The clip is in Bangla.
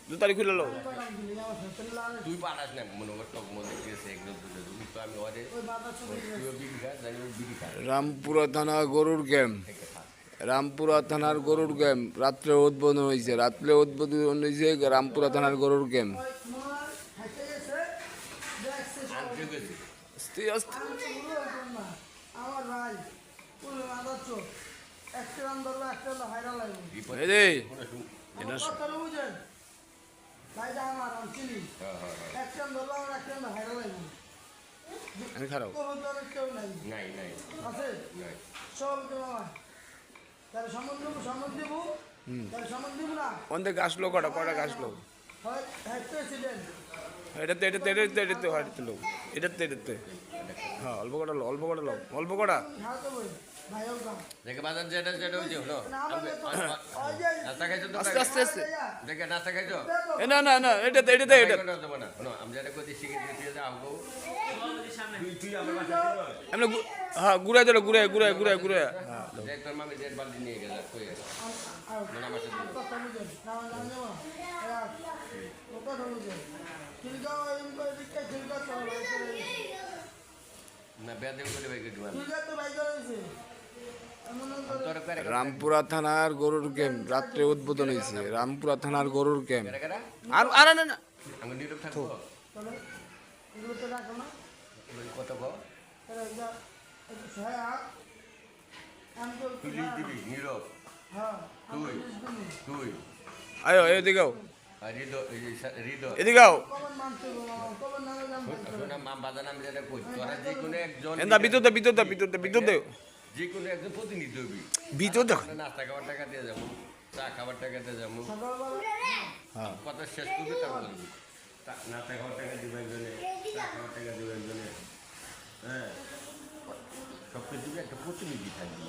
দু তারিখ খুলে লো তুই পাঠাস না মনে কর টক মধ্যে গেছে একদম তো আমি ওরে রামপুরা থানা গরুর ক্যাম্প রামপুরা থানার গরুর ক্যাম্প রাত্রে উদ্বোধন হয়েছে রামপুরা থানার গরুর ক্যাম্প আমার ভাই আদর্শ একটা রান ধরবে একটা হাইরা লাগবে বুঝেন ভাইটা আমার আমি চিনি একটা রান ধরবে আমার একটা হাইরা লাগবে আমি খারাপ কেউ নাই নাই নাই আছে সব আমার তাহলে সম্মান দেবো তাহলে সম্মান দিব না অন্ধে গাছ লো কটা গাছ লো হয় প্রেসিডেন্ট এটাতে হ্যাঁ অল্প কটা দেখে বাজার যেটা হয়েছে হলো নাস্তা খাইছো তো আস্তে দেখে নাস্তা খাইছো না এটাতে আমি যেটা করতে শিখে দিয়েছি আমগো আমরা হ্যাঁ ঘুরে তোর মামি দেড় বালতি নিয়ে গেল কই গেল আমার সাথে না বেদে করে ভাই কেটে রামপুরা থানার গরুর ক্যাম্প রাত্রে উদ্বোধন হয়েছে রামপুরা থানার গরুর ক্যাম্প আর না আমি নীরব থাকবো কত গো তুই দিবি নীরব তুই আয়ো এদিকেও বিদ্যুৎ যে কোনো একজন প্রতিনিধি হবি নাস্তা খাবার টাকা দিয়ে যাবো চা খাবার টাকা দিয়ে যাবো কথা শেষ করবি তারপর নাস্তা খাবার টাকা দিবে একজনে চা খাবার টাকা দিবে একজনে হ্যাঁ সব কিছু একটা প্রতিনিধি থাকবি